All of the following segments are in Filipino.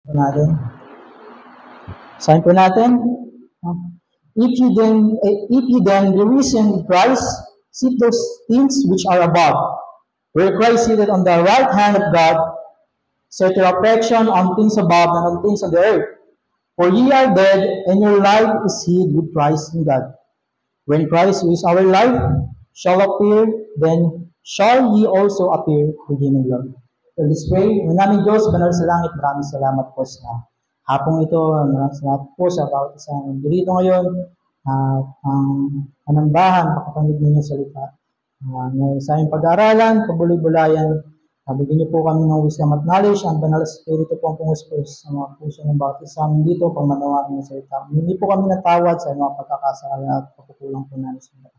Natin. Sign po natin. If you then be risen with Christ, seek those things which are above, where Christ seated on the right hand of God. Set your affection on things above and on things on the earth. For ye are dead, and your life is hid with Christ in God. When Christ, who is our life, shall appear, then shall ye also appear with him in glory. So let's pray. Manaming Diyos, banal sa langit, maraming salamat po sa hapong ito. Maraming salamat po sa bawat isang dito ngayon. Ang panambahan, pakapanig ninyo salita. Sa aming pag-aaralan, pabuloy-bulayan, bigyan niyo po kami ng wisdom at knowledge. Ang banal na Espiritu po ang pumuspos sa mga puso ng bawat isa amin dito pang manawarin ng salita. Hindi po kami natawad sa mga pagkakasala at pagkukulang po namin sa mga.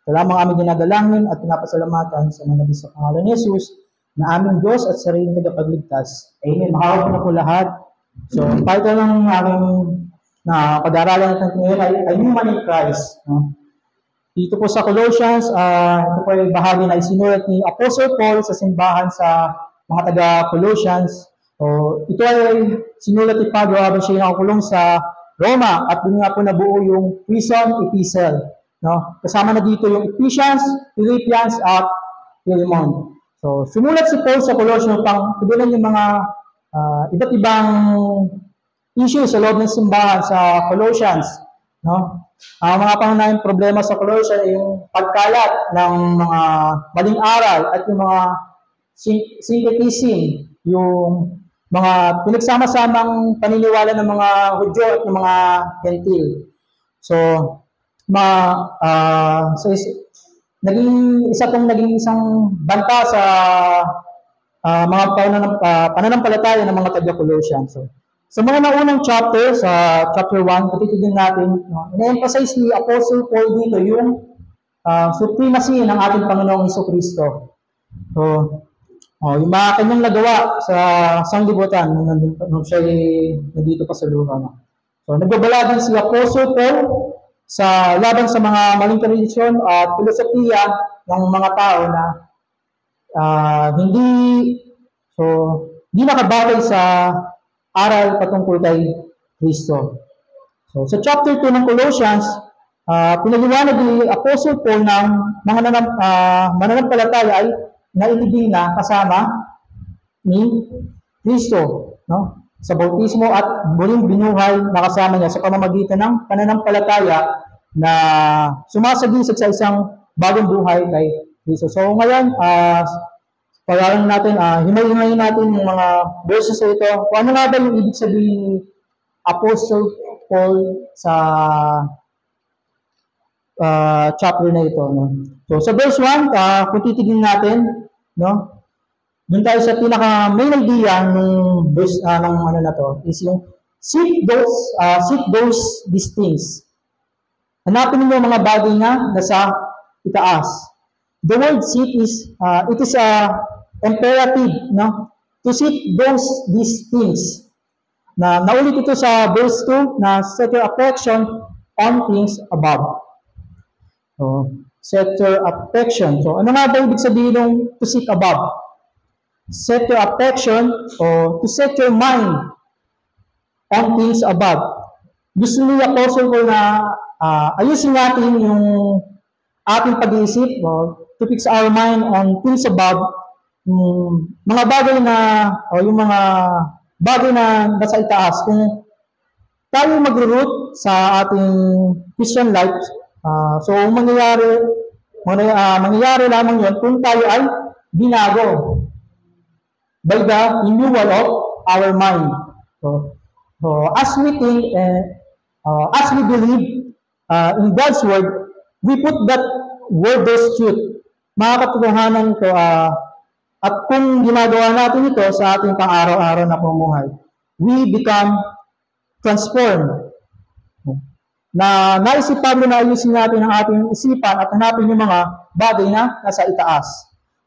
Ito lamang aming ginadalangin at pinapasalamatan sa mga nabi sa pangalan ni Jesus na aming Diyos at sariling tagapagligtas. Amen. Makakapon na po lahat. So, title ng aking pag-aaralan natin ngayon ay Human in Christ. No? Dito po sa Colossians, ito po ay bahagi na isinulat ni Apostle Paul sa simbahan sa mga taga-Colossians. So, ito ay sinulat ni Pablo habang siya nakakulong sa Roma at doon nga po nabuo yung prison epistle. No? Kasama na dito yung Ephesians, Philippians at Philemon. So, sumulat si Paul sa Colossians pang tugunan yung mga iba't ibang issue sa loob ng simbahan sa Colossians. No? Ang mga pangunahing problema sa Colossians ay yung pagkalat ng mga maling aral at yung mga syncretism, yung mga pinagsama-samang paniniwala ng mga Hudyo at ng mga Gentil. So, naging isang banta sa mga pananampalataya ng mga taga-Colossians. So, sa mga naunang chapter, sa chapter 1, patitignan natin, ina-emphasize ni Apostle Paul dito yung supremacy ng ating Panginoong Jesucristo. So, yung mga kanyang nagawa sa sanglibutan nung siya nandito pa sa lupa. So, nagbabala din si Apostle Paul sa laban sa mga maling tradisyon at filosofiya ng mga tao na hindi nakabagay sa aral patungkol kay Kristo. So, sa chapter 2 ng Colossians, pinaliwanag ni Apostle Paul ng mga mananampalataya ay nailibing na kasama ni Kristo, no? Sa bautismo at muling binuhay na kasama niya sa pamamagitan ng pananampalataya na sumasagisag sa isang bagong buhay kay Kristo. So ngayon, pag-aaralan natin, himay-himayin natin yung mga verses na ito. Kung ano nga ba yung ibig sabihin ni Apostle Paul sa chapter na ito. No? So sa verse 1, kung titignan natin, no? Doon tayo sa pinaka-main idea ng verse ng ano na to is yung seek these things. Hanapin niyo mga bagay na nasa itaas. The word seek is it is a imperative, no? To seek these things. Naulit ito sa verse 2 na set your affection on things above. So, set your affection. So, ano nga ba ibig sabihin ng to seek above? Set your affection or to set your mind on things above. Gusto ni Apostle ko na ayusin natin yung ating pag-iisip to fix our mind on things above, mga bagay na yung mga bagay na nasa itaas. Kung tayo magro-root sa ating Christian life, so mangyayari lamang yun kung tayo ay binago by the renewal of our mind. So as we think, as we believe in God's word, we put that word as truth. Mga katotohanan ito, at kung ginagawa natin ito sa ating pang-araw-araw na pamumuhay, we become transformed. Na naisip Pablo na ayusin natin ang ating isipan at hanapin yung mga bagay na nasa itaas.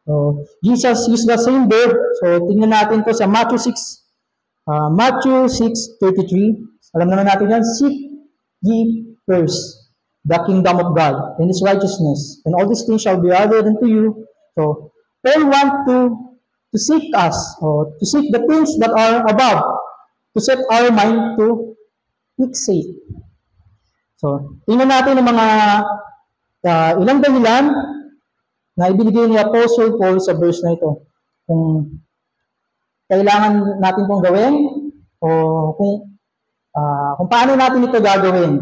So, Jesus used the same verb. So, tingnan natin to sa Matthew 6:33. Alam naman natin yan, seek ye first the kingdom of God and His righteousness, and all these things shall be added unto you. So, Paul wants to seek us, or to seek the things that are above. to set our mind to fixate. So, tingnan natin ang mga ilang dahilan na ibinigay ni Apostle Paul sa verse na ito. Kung kailangan natin pong gawin o kung paano natin ito gagawin.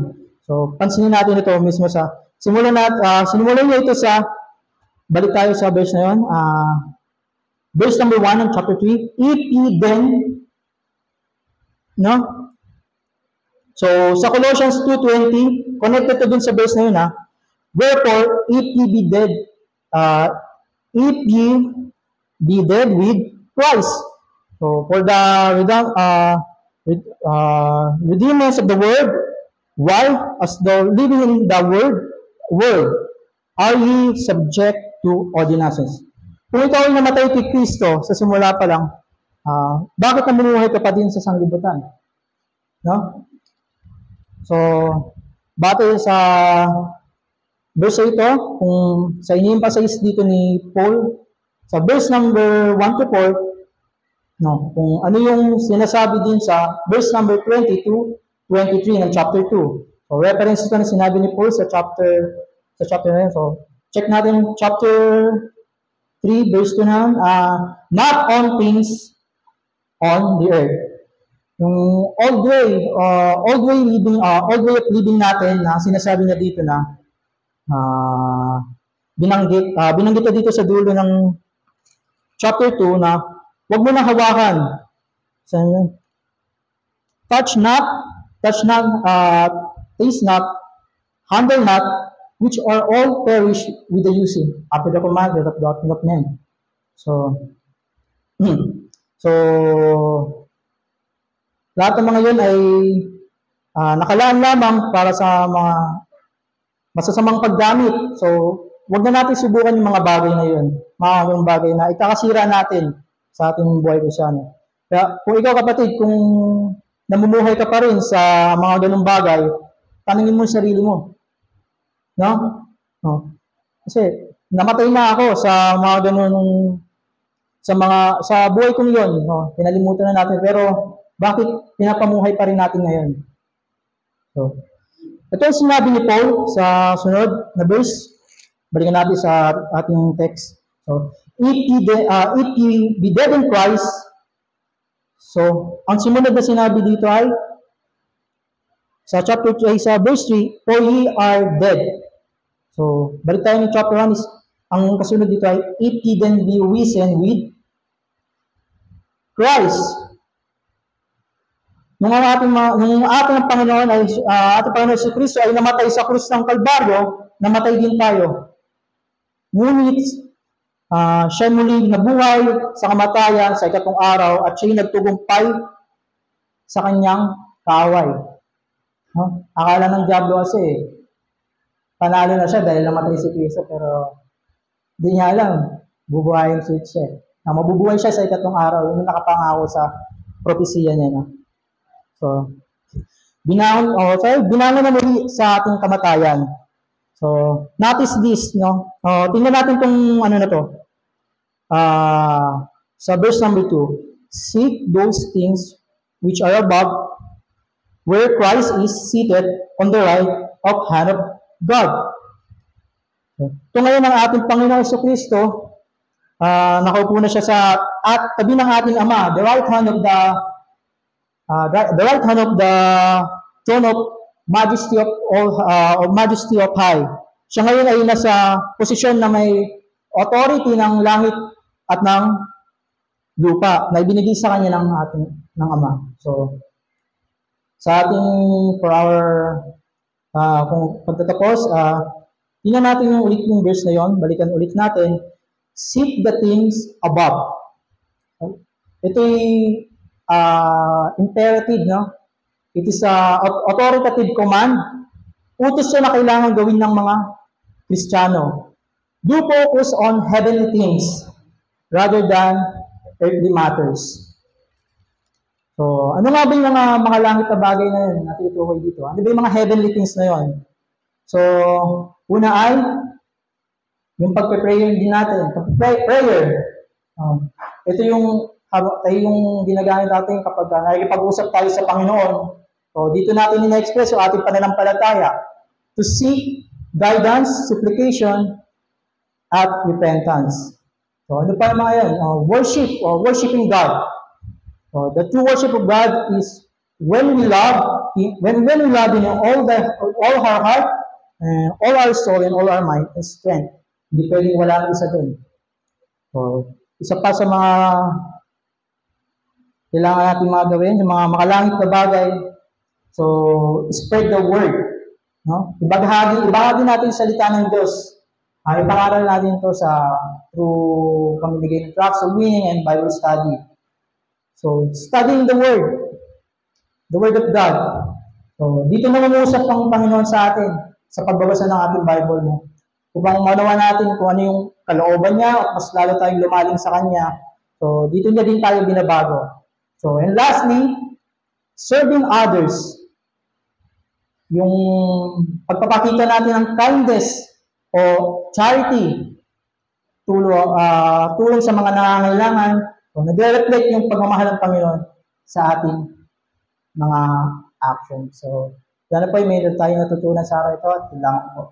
So, pansinin natin ito mismo sa simulan niya ito sa balik tayo sa verse na yun. Verse number 1 ng chapter 3. If ye then, no? So, sa Colossians 2:20, connected to dun sa verse na yun, Wherefore, if ye be dead with Christ. So, for the redeemers of the world, while as though living in the world, are ye subject to ordinances. Kung ikaw ay namatay kay Kristo sa simula pa lang, bakit namumuhay ka pa din sa sanglibutan? No? So, batay sa verse ito, kung sa ini-emphasize dito ni Paul, sa verse number 1 to 4, no, kung ano yung sinasabi din sa verse number 22-23 ng chapter 2. So, reference ito na sinabi ni Paul sa chapter na yun. So, check natin chapter 3, verse 2 na, not on things on the earth. Yung old way of living natin na sinasabi niya dito na binanggit na dito sa dulo ng chapter 2 na huwag mo nang hawakan. Touch not, taste not, handle not, which are all perish with the using, after the commandment of doctrine of men. So, lahat ng mga yun ay nakalaan lamang para sa mga masasamang paggamit. So, wag na natin subukan yung mga bagay na yun. Mga bagay na ikakasira natin sa ating buhay Kristyano. Kaya, kung ikaw kapatid, kung namumuhay ka pa rin sa mga ganung bagay, tanungin mo yung sarili mo. No? No? Kasi, namatay na ako sa mga ganun, sa buhay kong yun. No? Pinalimutan na natin. Pero, bakit pinapamuhay pa rin natin ngayon? So, ito yung sinabi ni Paul sa sunod na verse. Balikan natin sa ating text. So, if ye be dead in Christ, so, ang sumunod na sinabi dito ay, sa chapter 3, sa verse 3, for ye are dead. So, balik tayo ng chapter 1 is, ang kasunod dito ay, if ye then be risen with Christ. Nung ating Panginoon ay, ating Panginoon si Kristo ay namatay sa krus ng Kalbaryo, namatay din tayo. Ngunit, siya muli nabuhay sa kamatayan sa ikatong araw at siya'y nagtugumpay sa kanyang kaaway. No? Akala ng diablo kasi, panalo na siya dahil namatay si Kristo, pero hindi niya alam, bubuhayin siya. Mabubuhay siya sa ikatong araw, yun yung nakapangako sa propesiya niya. No? So, binangon na muli sa ating kamatayan. So, notice this, no? Tingnan natin tong ano na to. Sa verse number 2, seek those things which are above, where Christ is seated on the right of hand of God. Ito ngayon ang ating Panginoon Jesucristo, nakaupo na siya sa tabi ng ating Ama, the right hand of the throne of majesty of high. Siya ngayon ay nasa posisyon na may authority ng langit at ng lupa na ibinigay sa kanya ng Ama. So, sa ating for our kung pagtatapos, tingnan natin yung ulit yung verse na yon, balikan ulit natin. Seek the things above. Ito'y imperative, no? It is authoritative command. Utos siya na kailangan gawin ng mga Kristiyano. Do focus on heavenly things rather than earthly matters. So, ano nga ba yung mga langit na bagay na yun na tinutukoy dito? Ano ba yung mga heavenly things na yun? So, una ay yung pagpe-prayer din natin. Prayer. Ito yung tayo yung ginagamit natin kapag nakikipag-usap tayo sa Panginoon. So, dito natin ina-express yung ating pananampalataya to seek guidance, supplication, at repentance. So, ano pa yung mga yan? Worship or worshiping God. So, the true worship of God is when we love in all our heart, all our soul, and all our mind and strength. Hindi pwedeng wala ang isa doon. So, isa pa sa mga kailangan natin mga gawin, yung mga makalangit na bagay. So, spread the word. No? Ibahagi natin yung salita ng Diyos. Ipangaral natin ito through communicating tracts of meaning and Bible study. So, studying the Word of God. So, dito na mangusap ang Panginoon sa atin sa pagbabasa ng ating Bible. No? Upang manawa natin kung ano yung kalooban niya at mas lalo tayong lumalim sa Kanya. So, dito niya din tayo binabago. So, and lastly, serving others. Yung pagpapakita natin ng kindness o charity, tulong sa mga nangangailangan, so, nagre-reflect yung pagmamahal ng Panginoon sa ating mga action. So, yan po yung may tayo natutunan sa araw ito at kailangan po.